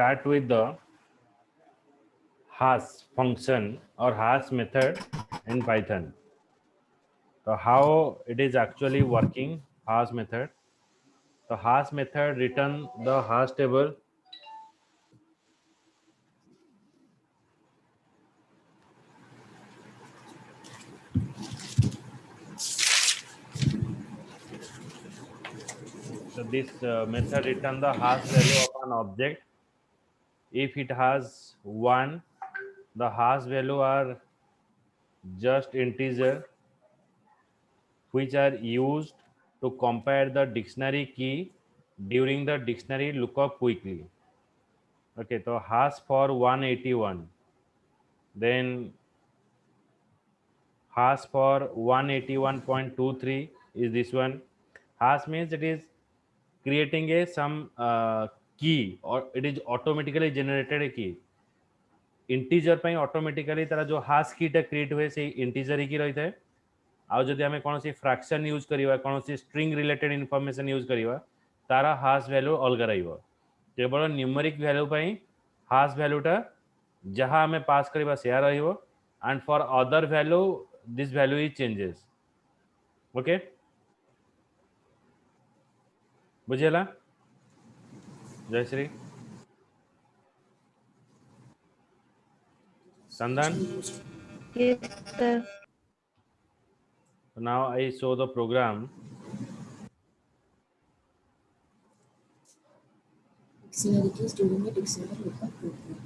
start with the hash function or hash method in Python. So how it is actually working, hash method. The hash method return the hash table. So this method return the hash value of an object. If it has 1, the hash value are just integer which are used to compare the dictionary key during the dictionary lookup quickly. Okay, so hash for 181, then hash for 181.23 is this one. Hash means it is creating a some key or it is automatically generated a key. Integer ପାଇଁ automatically तारा जो हाश कीटा create हुए से integer ही की रही है आउ जदि आमे कोनोसी फ्रैक्शन यूज करिवा कोनोसी स्ट्रिंग रिलेटेड इंफॉर्मेशन यूज करिवा तारा हाश वैल्यू अलग रहइबो केवल न्यूमेरिक वैल्यू ପାଇଁ हाश वैल्यूटा जहाँ आमे पास करिवा शेयर रहइबो and for other value this value is changes okay बुझेला Jayashree Sandan. Yes, sir. Now I show the program. Dictionary keys during a dictionary lookup program.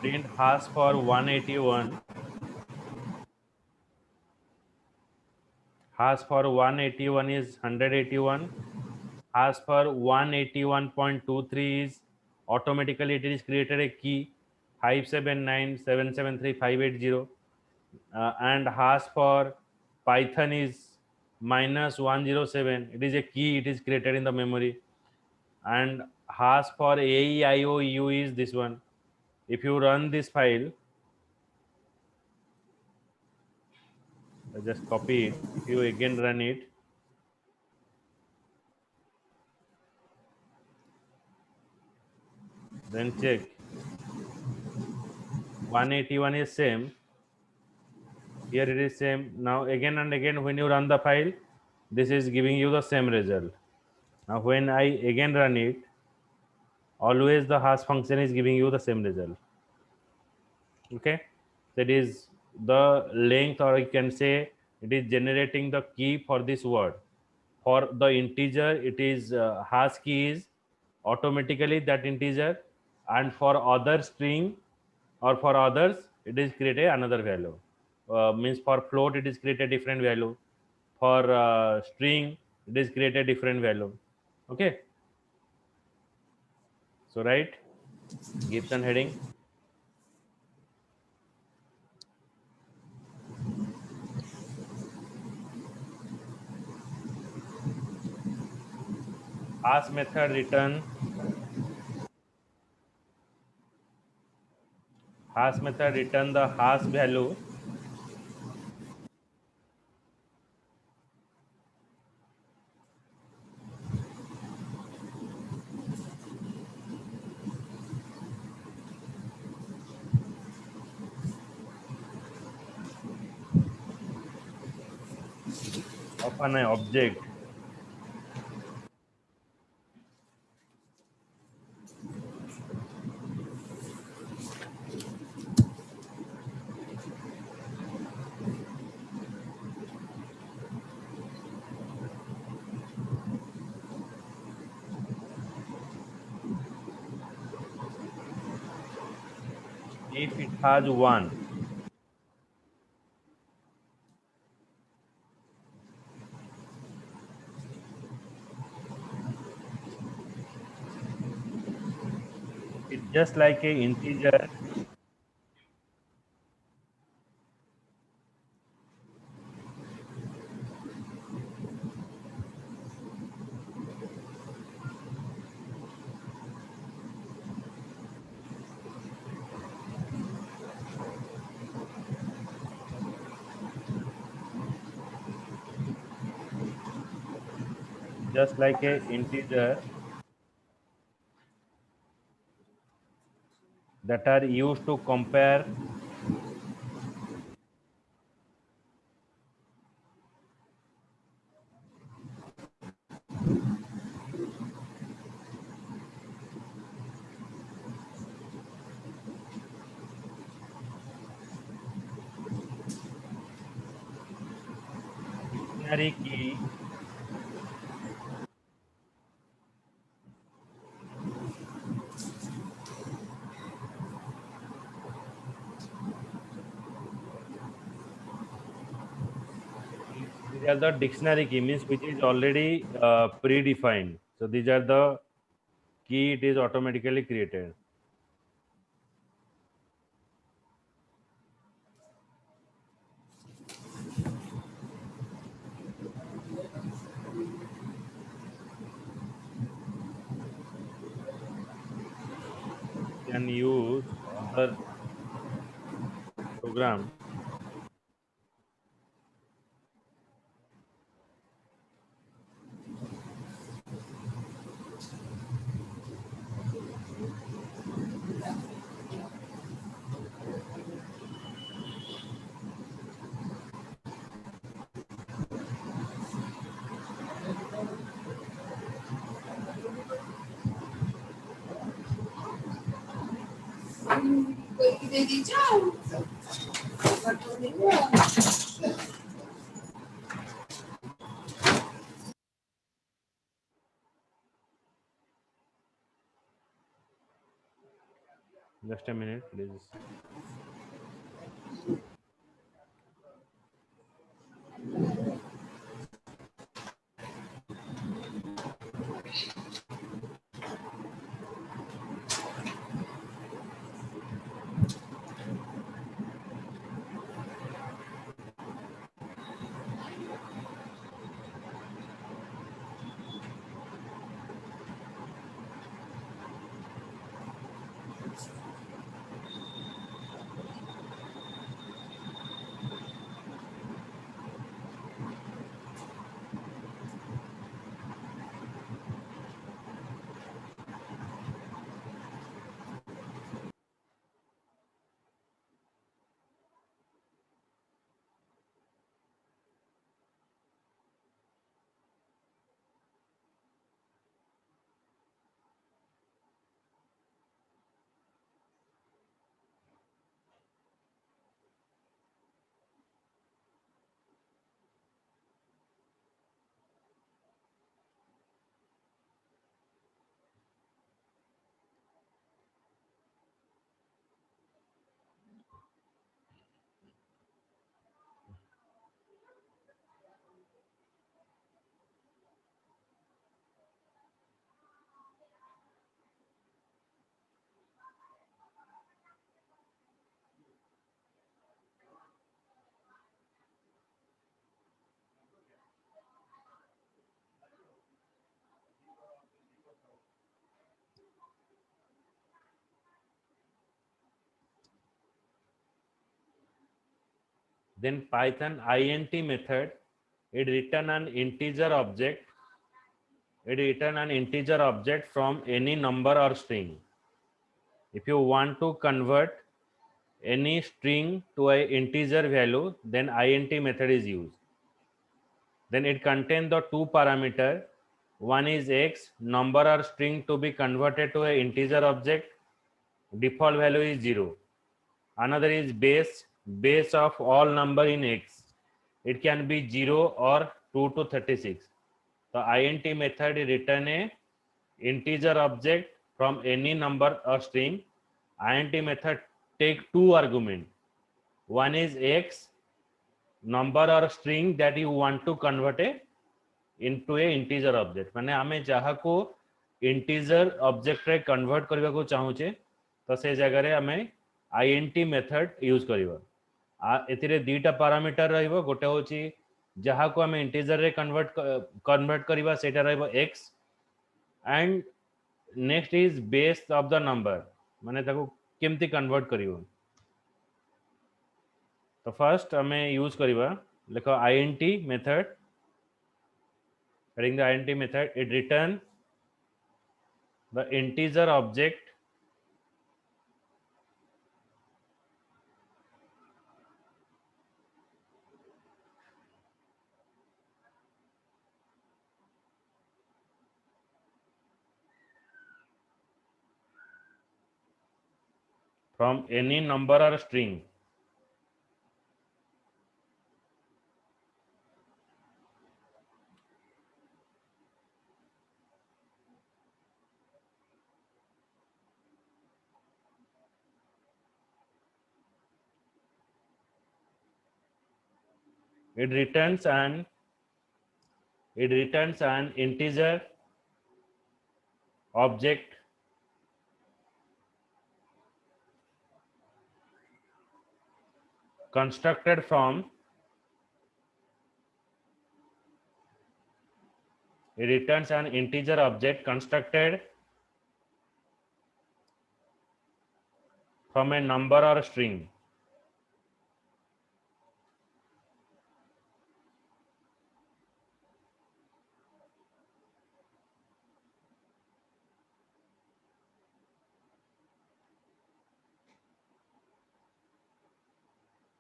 Print hash for 181. Hash for 181 is 181. Hash for 181.23 is automatically it is created a key 579773580. And hash for Python is -107. It is a key. It is created in the memory. And hash for AEIOU is this one. If you run this file, I just copy it. If you again run it, then check 181 is same, here it is same. Now again and again when you run the file, this is giving you the same result. Now when I again run it, always the hash function is giving you the same result. Okay, that is the length, or you can say it is generating the key for this word. For the integer it is hash key is automatically that integer, and for other string or for others it is create another value. Means for float it is create a different value, for string it is create a different value. Okay, so write Gibson heading hash method return the hash value of an object. If it has 1, it's just like a integer. just like a integer that are used to compare dictionary key these are the dictionary key means which is already predefined. So these are the key it is automatically created. Can use other program just a minute please. Then Python int method, it return an integer object. It return an integer object from any number or string. If you want to convert any string to a integer value, then int method is used. Then it contains the two parameter. One is x, number or string to be converted to a integer object. Default value is 0. Another is base of all number in x. It can be 0 or 2 to 36. The int method return a integer object from any number or string. Int method take two argument. One is x, number or string that you want to convert a into a integer object. माने आमे जहाँ को integer object रे convert करबा को चाहूचे तो से जगह रे आमे int method use करिवो. एथिरे दीटा parameter रहिवो. गोटे होची जहाँ को आमे integer रे convert करिवा सेटा रहिवो x and next is base of the number. माने ताको केमती convert करिवो. तो first आमे use करिवा. लेखो int method Writing the int method, it return the integer object from any number or string. It returns an integer object constructed from it returns an integer object constructed from a number or a string.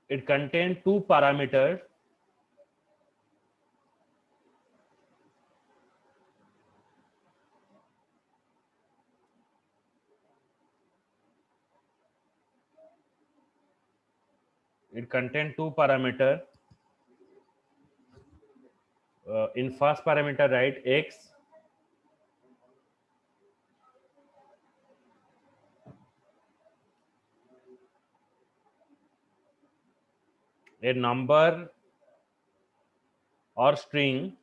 It contains two parameters. It contains two parameters. In first parameter, write x, a number or string,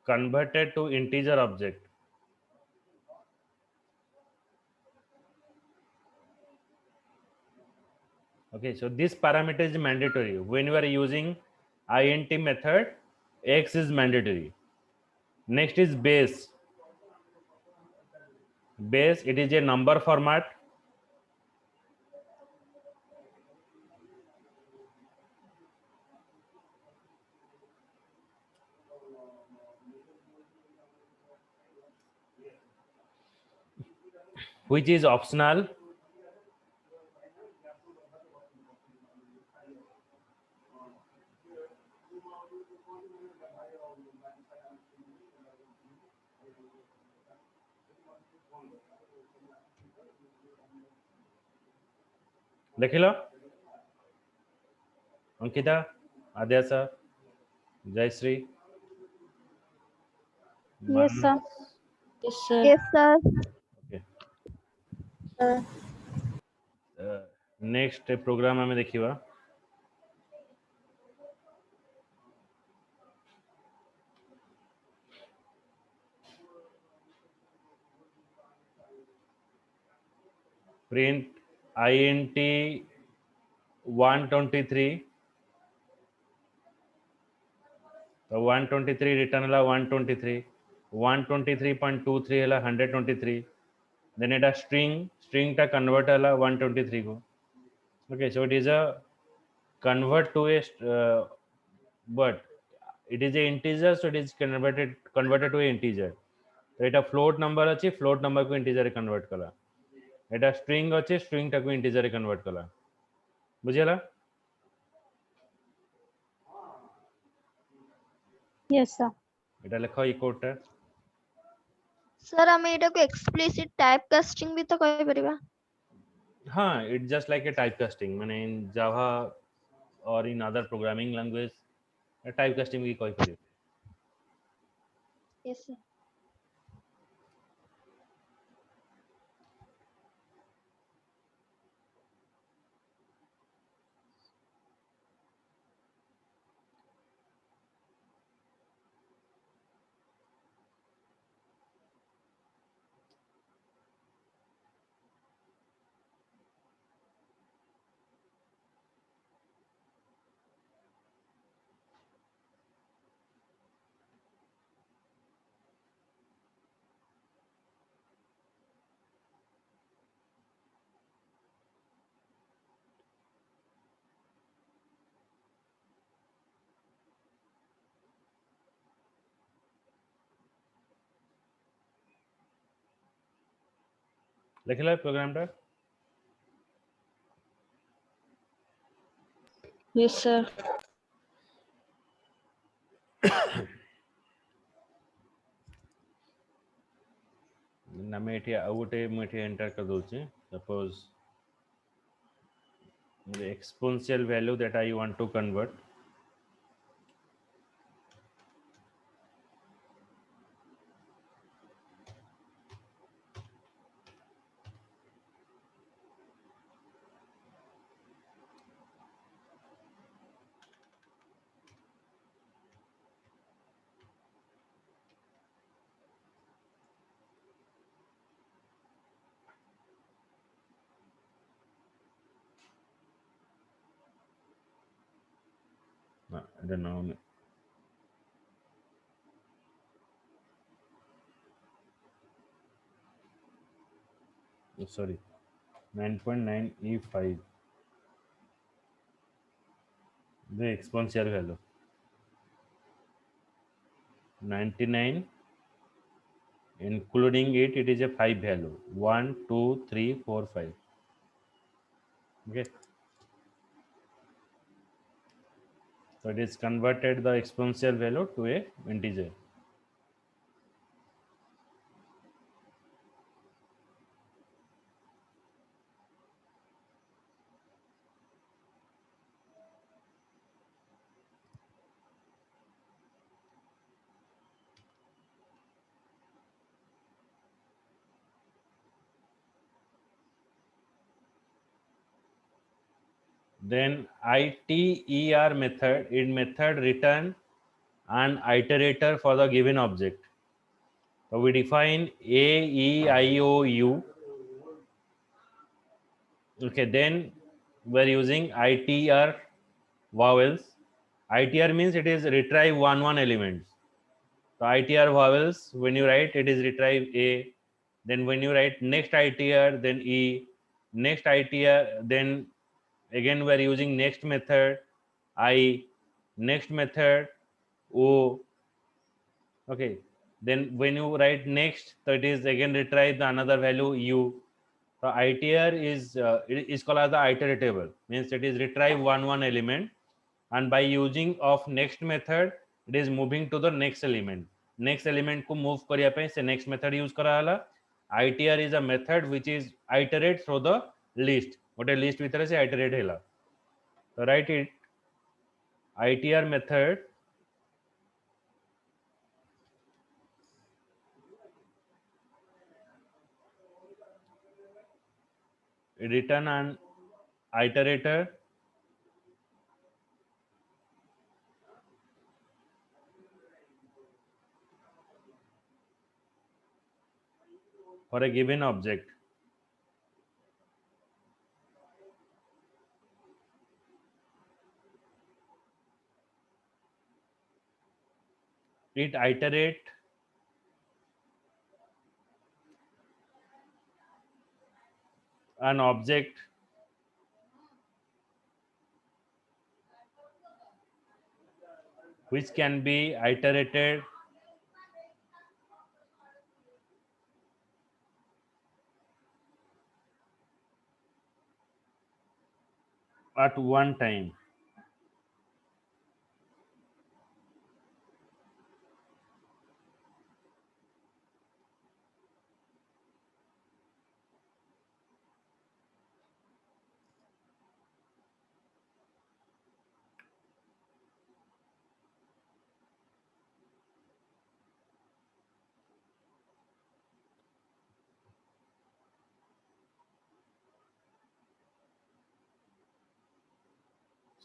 converted to integer object. Okay, so this parameter is mandatory. When you are using int method, x is mandatory. Next is base. Base, it is a number format. Which is optional. देखिलो Ankita, Adyasha, Jayashree, Yes, sir. Yes, sir. Yes, sir. okay. Sir. Next program आम देखा print int 123 तो 123 return है 123 123.23 है 123 then एटा string टा convert है 123 को okay so it is a convert to a but it is a integer so it is converted to a integer तो एटा float number अच्छी फ्लोट नंबर को इंटीजर रे कन्वर्ट कला एटा स्ट्रिंग अच्छी स्ट्रिंग टा को इंटीजर रे कन्वर्ट कला बुझियला Yes, sir. एटा लिखो ई कोड टा सर आम एटा को एक्सप्लिसिट टाइप कास्टिंग भी तो कहि परिबा हाँ it just like a type casting माने इन जावा और in other programming language type casting भी कहि परिबे यस सर লিখিলা প্রোগ্রামটা? Yes, sir. ଆମେ ଏଠି ଆଉ ଗୋଟେ ମୁଁ ଏଠି ଏଣ୍ଟର କରିଦେଉଛି suppose the exponential value that I want to convert. No, I don't know. Oh, sorry, 9.9 E5. The exponential value 99, including it is a 5 value 1 2 3 4 5. Okay, so it is converted the exponential value to a integer. Then iter method, in method return an iterator for the given object. So we define a, e, I, o, u. Okay, then we're using itr vowels. Itr means it is retrieve one elements. So itr vowels, when you write, it is retrieve a. Then when you write next itr, then e, next itr, then again we are using next method I, next method o. Okay, then when you write next, so it is again retrieve the another value u. So itr it is called as the iteratable, means it is retrieve one element, and by using of next method it is moving to the next element. Next element को move करिया पे से next method use करा हला. itr is a method which is iterate through the list. गोटे list भितर से iterate हैला. So write it itr method return an iterator for a given object. It iterate an object which can be iterated at one time.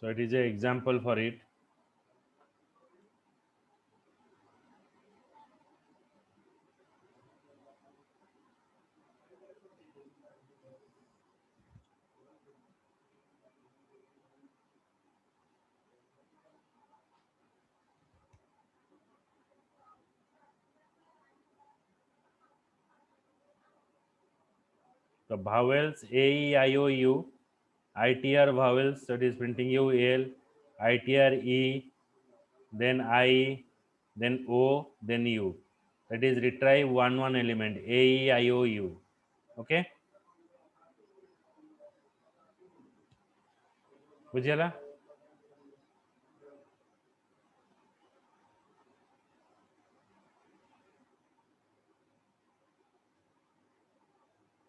So it is an example for it. The vowels a, e, I, o, u, itr vowels, that is printing u, l, itr e, then I, then o, then u. That is retrieve one element a, e, I, o, u. Okay. बुझियला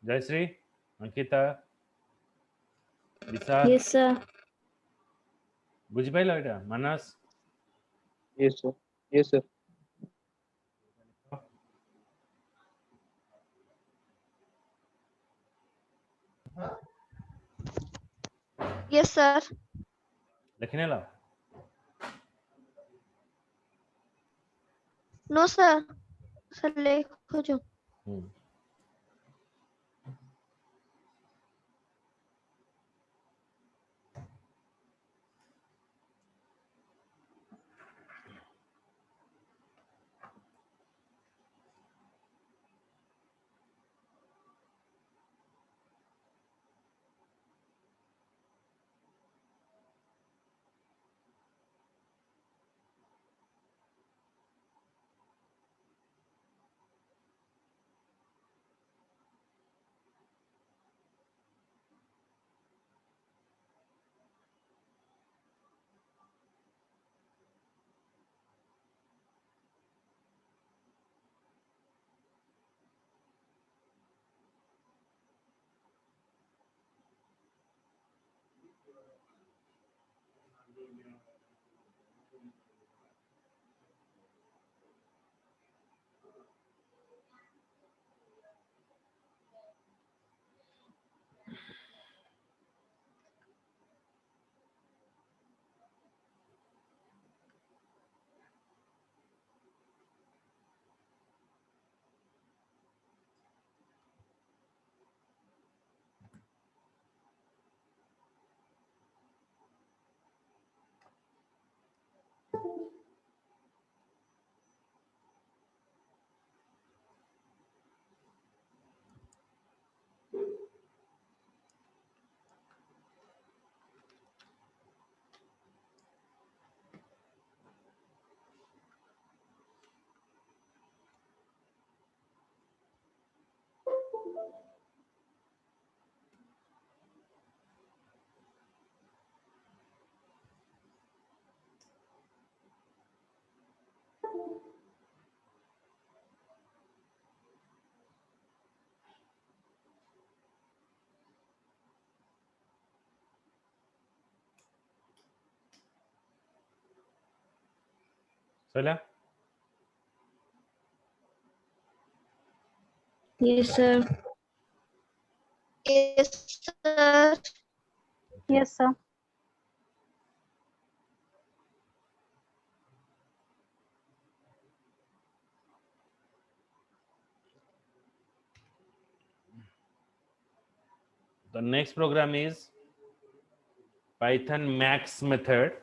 Jayashree Ankita Vishal Yes, sir. बुझिपाइल Etah Manas Yes, sir. Yes, sir. Yes, sir. लिखने ला No, sir. Sir, लिखो जो. चला Yes, sir. Yes, sir. Yes, sir. the next program is Python max method.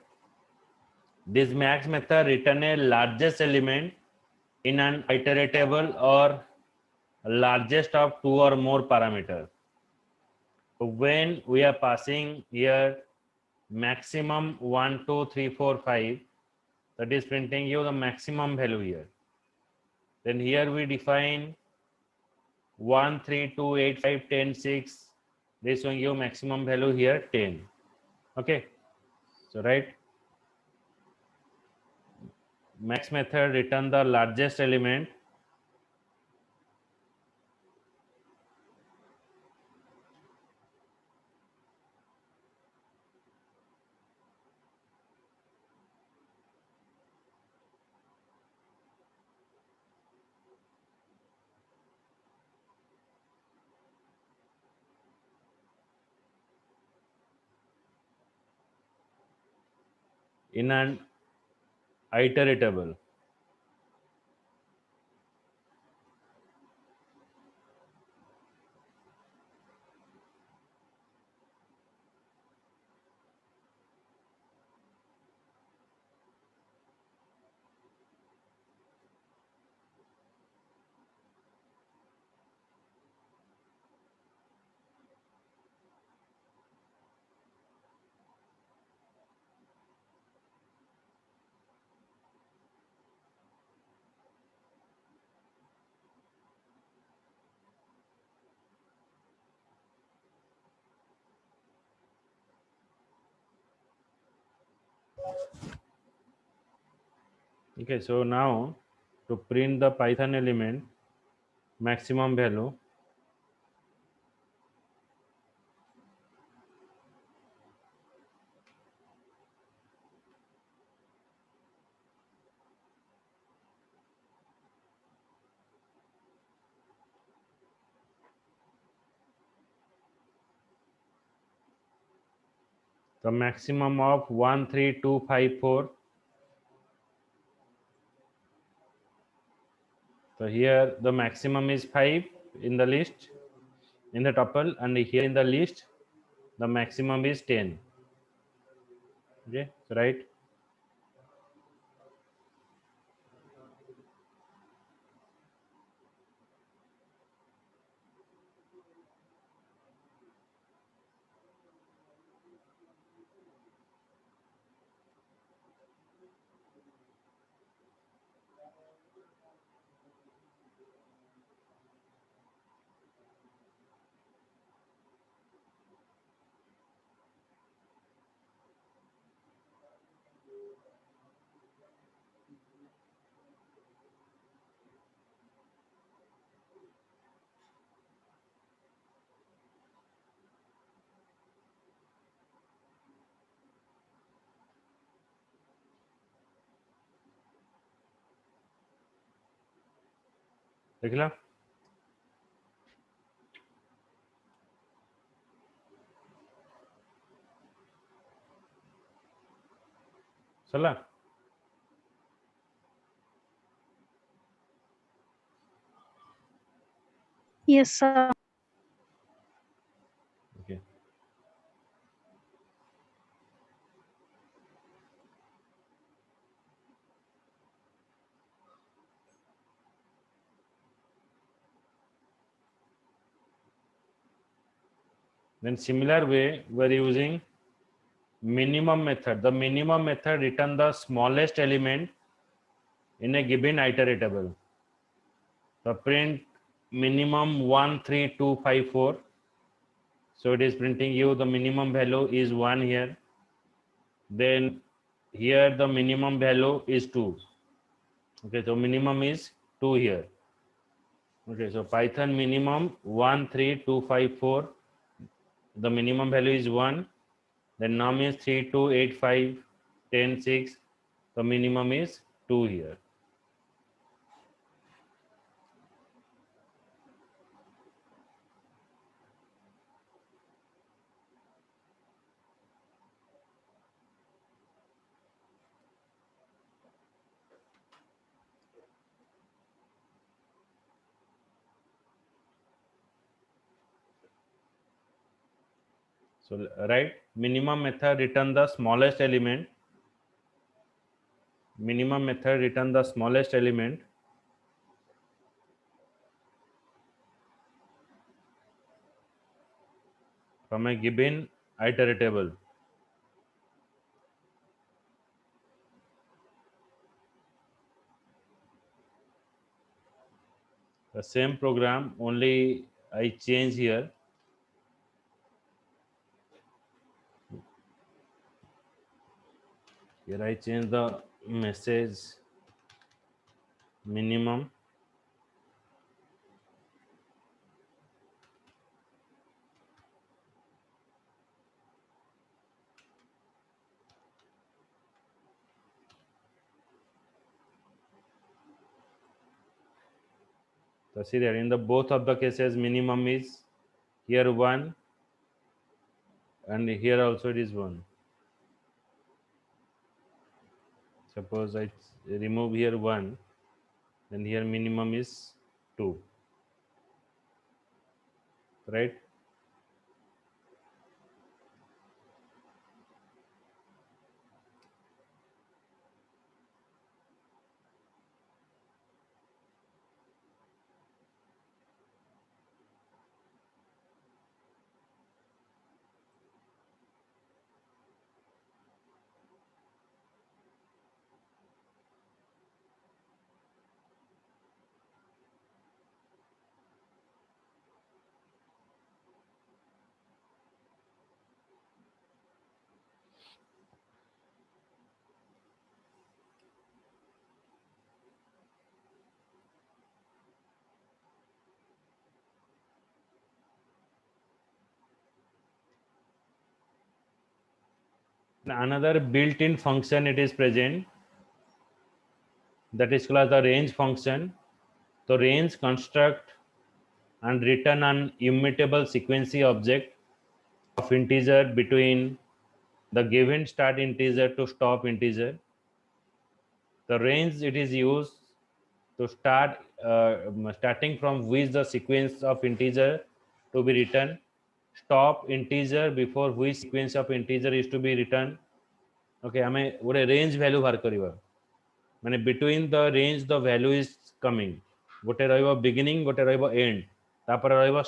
This max method return a largest element in an iteratable or largest of two or more parameters. So when we are passing here maximum 1 2 3 4 5, that is printing you the maximum value here. Then here we define 1 3 2 8 5 10 6. This showing you maximum value here 10. Okay, so right, max method return the largest element in an iteratable. Okay, so now to print the Python element maximum value, the maximum of 13254. So here the maximum is 5 in the list, in the tuple, and here in the list the maximum is 10. Okay, so right. देखला चला. Yes, sir. Okay. Then similar way we're using minimum method. The minimum method return the smallest element in a given iteratable. The print minimum 13254. So it is printing you the minimum value is 1 here. Then here the minimum value is 2. Okay, so minimum is 2 here. Okay, so Python minimum 13254. The minimum value is 1. Then num is 3, 2, 8, 5, 10, 6. The minimum is 2 here. So right, minimum method return the smallest element. Minimum method return the smallest element from a given iteratable. The same program, only I change here. Here I change the message minimum. So see there, in the both of the cases minimum is here 1 and here also it is 1. Suppose I remove here 1, then here minimum is 2, right? another built-in function it is present, that is called the range function. So range construct and return an immutable sequential object of integer between the given start integer to stop integer. The range it is used to starting from which the sequence of integer to be written, stop integer before which sequence of integer is to be written. Okay, आमे गोटे range value बाहर करिवा, माने between the range the value is coming, गोटे रहइबो beginning, गोटे रहइबो end, तापर रहइबो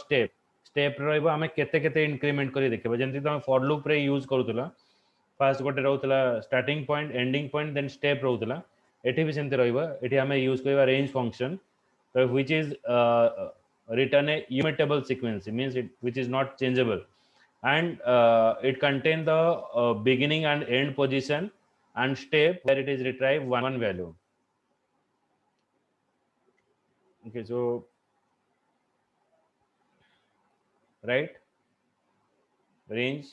step रहइबो आमे केते केते increment करी देखबो, जेंति त for loop रे यूज करूतला, फर्स्ट गोटे रहउतला starting point, ending point, then step रहउतला, एठी भी सेंते रहइबो, एठी आमे यूज करिबा range function, so which is return a immutable sequence, means it which is not changeable, and it contain the beginning and end position and step where it is retrieve one value. Okay, so right, range,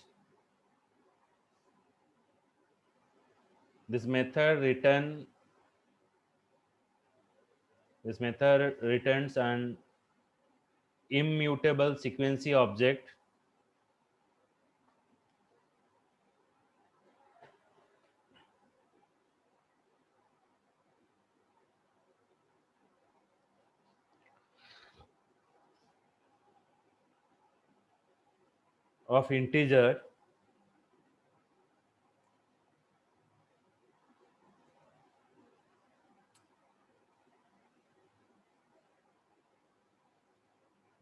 this method returns an immutable sequential object of integer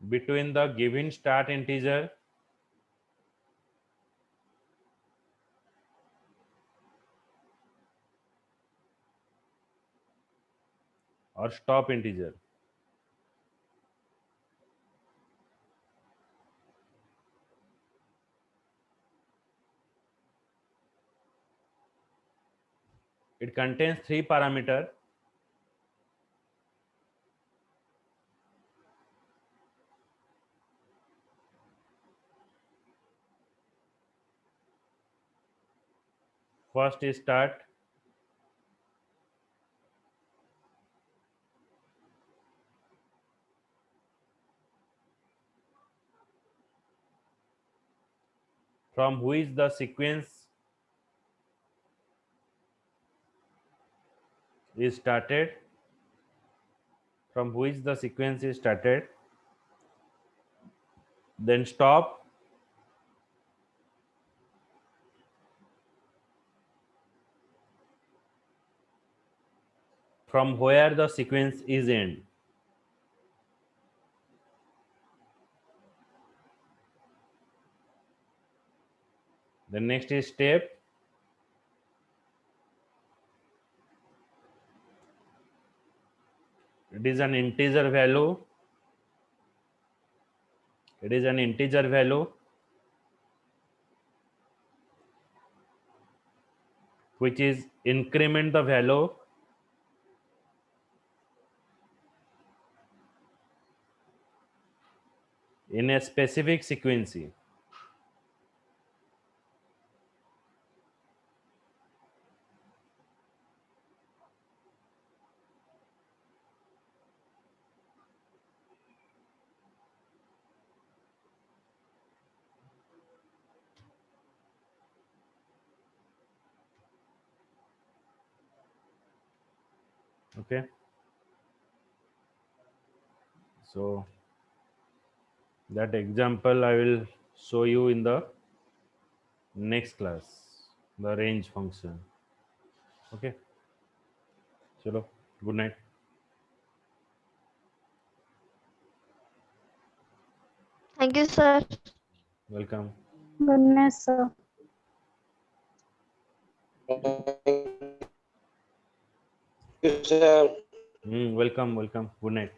between the given start integer or stop integer. It contains three parameters. First is start, from which the sequence is started, then stop, from where the sequence is end. The next is step, it is an integer value, which is increment the value in a specific sequence. Okay, so that example I will show you in the next class, the range function. Okay, chalo, good night. Thank you, sir. Welcome. Goodness, sir. Yes, sir. Welcome, good night.